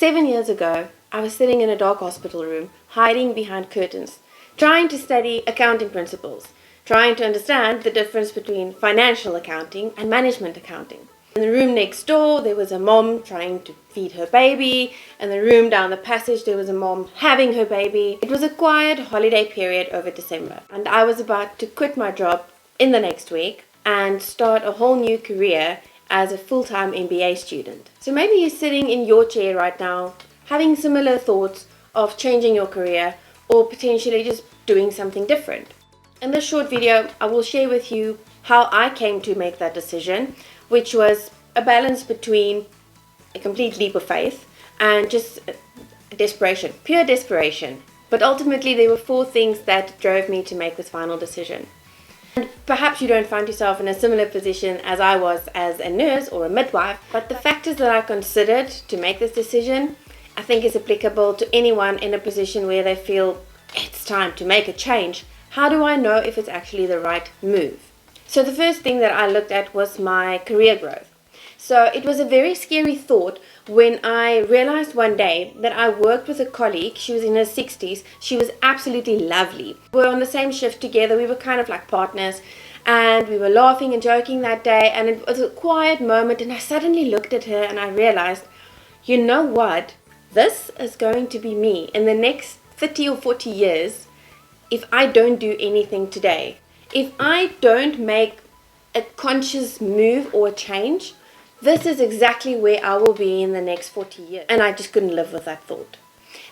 7 years ago, I was sitting in a dark hospital room, hiding behind curtains, trying to study accounting principles, trying to understand the difference between financial accounting and management accounting. In the room next door, there was a mom trying to feed her baby. In the room down the passage, there was a mom having her baby. It was a quiet holiday period over December, and I was about to quit my job in the next week and start a whole new career as a full-time MBA student. So maybe you're sitting in your chair right now, having similar thoughts of changing your career or potentially just doing something different. In this short video, I will share with you how I came to make that decision, which was a balance between a complete leap of faith and just desperation, pure desperation. But ultimately, there were 4 things that drove me to make this final decision. And perhaps you don't find yourself in a similar position as I was as a nurse or a midwife, but the factors that I considered to make this decision, I think is applicable to anyone in a position where they feel it's time to make a change. How do I know if it's actually the right move? So the first thing that I looked at was my career growth. So it was a very scary thought when I realized one day that I worked with a colleague. She was in her 60s. She was absolutely lovely. We were on the same shift together. We were kind of like partners, and we were laughing and joking that day, and it was a quiet moment, and I suddenly looked at her and I realized, you know what? This is going to be me in the next 30 or 40 years if I don't do anything today. If I don't make a conscious move or a change, this is exactly where I will be in the next 40 years. And I just couldn't live with that thought.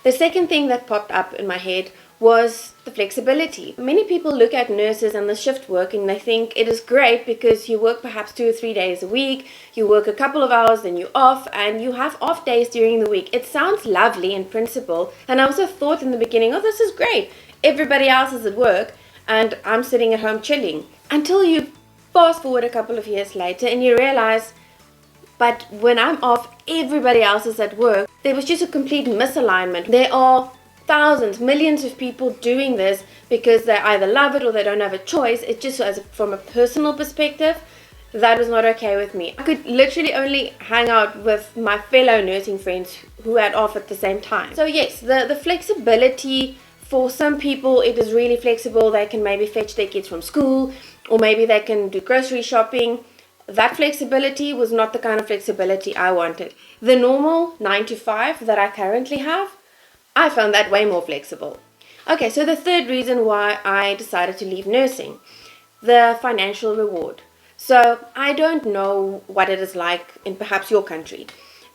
The second thing that popped up in my head was the flexibility. Many people look at nurses and the shift work and they think it is great because you work perhaps 2 or 3 days a week, you work a couple of hours, then you're off, and you have off days during the week. It sounds lovely in principle, and I also thought in the beginning, oh, this is great. Everybody else is at work and I'm sitting at home chilling. Until you fast forward a couple of years later and you realize, but when I'm off, everybody else is at work. There was just a complete misalignment. There are thousands, millions of people doing this because they either love it or they don't have a choice. It just, from a personal perspective, that was not okay with me. I could literally only hang out with my fellow nursing friends who had off at the same time. So yes, the flexibility, for some people it is really flexible. They can maybe fetch their kids from school, or maybe they can do grocery shopping. That flexibility was not the kind of flexibility I wanted. The normal 9 to 5 that I currently have, I found that way more flexible. Okay, so the third reason why I decided to leave nursing, the financial reward. So I don't know what it is like in perhaps your country,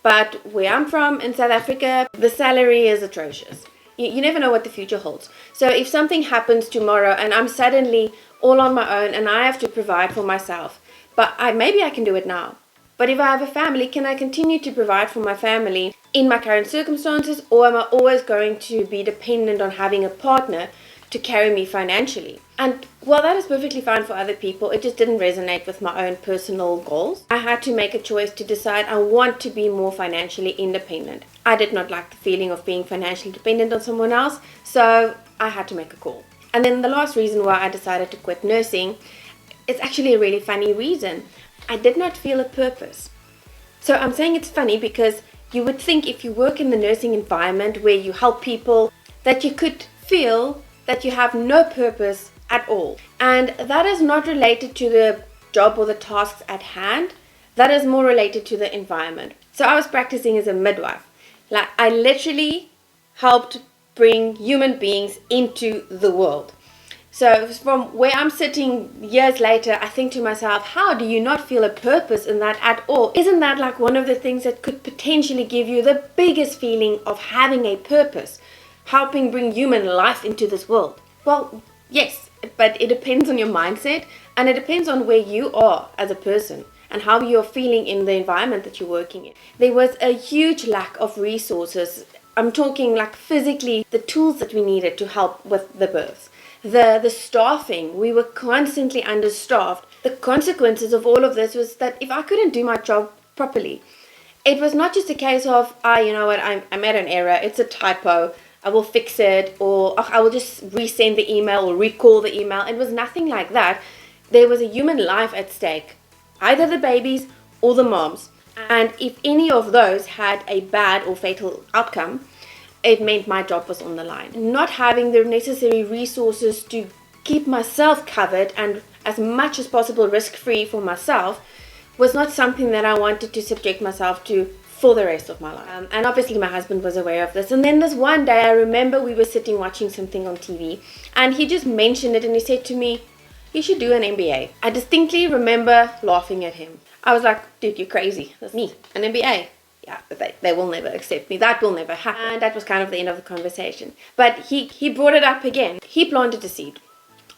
but where I'm from in South Africa, the salary is atrocious. You never know what the future holds. So if something happens tomorrow and I'm suddenly all on my own and I have to provide for myself, but maybe I can do it now. But if I have a family, can I continue to provide for my family in my current circumstances, or am I always going to be dependent on having a partner to carry me financially? And while that is perfectly fine for other people, it just didn't resonate with my own personal goals. I had to make a choice to decide I want to be more financially independent. I did not like the feeling of being financially dependent on someone else, so I had to make a call. And then the last reason why I decided to quit nursing, it's actually a really funny reason. I did not feel a purpose. So I'm saying it's funny because you would think if you work in the nursing environment where you help people, that you could feel that you have no purpose at all. And that is not related to the job or the tasks at hand. That is more related to the environment. So I was practicing as a midwife. Like, I literally helped bring human beings into the world. So from where I'm sitting years later, I think to myself, how do you not feel a purpose in that at all? Isn't that like one of the things that could potentially give you the biggest feeling of having a purpose, helping bring human life into this world? Well, yes, but it depends on your mindset, and it depends on where you are as a person and how you're feeling in the environment that you're working in. There was a huge lack of resources. I'm talking like physically, the tools that we needed to help with the births. The staffing, we were constantly understaffed. The consequences of all of this was that if I couldn't do my job properly, it was not just a case of, you know what, I made an error, it's a typo, I will fix it, or I will just resend the email or recall the email. It was nothing like that. There was a human life at stake, either the babies or the moms. And if any of those had a bad or fatal outcome, it meant my job was on the line. Not having the necessary resources to keep myself covered and as much as possible risk-free for myself was not something that I wanted to subject myself to for the rest of my life. And obviously my husband was aware of this. And then this one day I remember we were sitting watching something on TV and he just mentioned it and he said to me, "You should do an MBA." I distinctly remember laughing at him. I was like, "Dude, you're crazy. That's me, an MBA. Yeah, but they will never accept me. That will never happen." And that was kind of the end of the conversation. But he brought it up again. He planted a seed.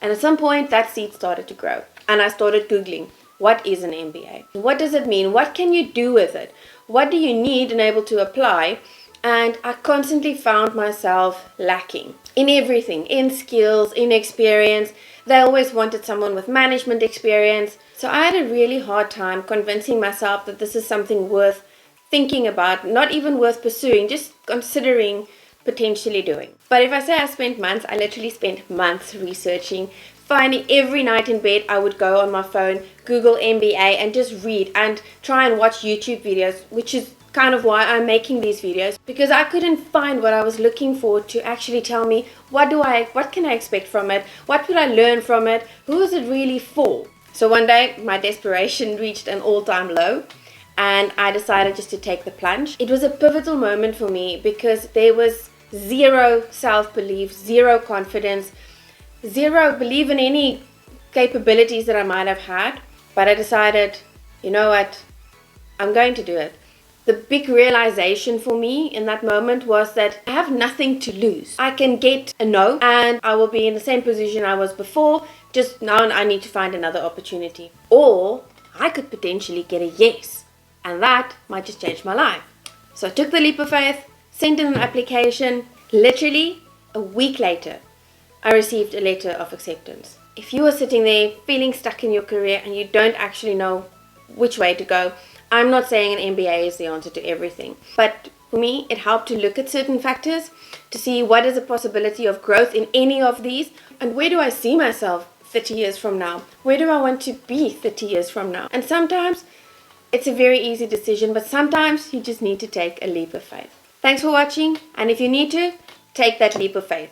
And at some point, that seed started to grow. And I started Googling, what is an MBA? What does it mean? What can you do with it? What do you need and able to apply? And I constantly found myself lacking in everything, in skills, in experience. They always wanted someone with management experience. So I had a really hard time convincing myself that this is something worth thinking about, not even worth pursuing, just considering potentially doing. But if I say I spent months, I literally spent months researching, finding every night in bed. I would go on my phone, Google MBA and just read and try and watch YouTube videos, which is kind of why I'm making these videos, because I couldn't find what I was looking for to actually tell me what can I expect from it, what would I learn from it, who is it really for. So one day my desperation reached an all-time low and I decided just to take the plunge. It was a pivotal moment for me because there was zero self-belief, zero confidence, zero belief in any capabilities that I might have had. But I decided, you know what, I'm going to do it. The big realization for me in that moment was that I have nothing to lose. I can get a no and I will be in the same position I was before, just now I need to find another opportunity. Or I could potentially get a yes, and that might just change my life. So I took the leap of faith, sent in an application. Literally a week later, I received a letter of acceptance. If you are sitting there feeling stuck in your career and you don't actually know which way to go, I'm not saying an MBA is the answer to everything, but for me, it helped to look at certain factors to see what is a possibility of growth in any of these, and where do I see myself 30 years from now? Where do I want to be 30 years from now? And sometimes it's a very easy decision, but sometimes you just need to take a leap of faith. Thanks for watching, and if you need to, take that leap of faith.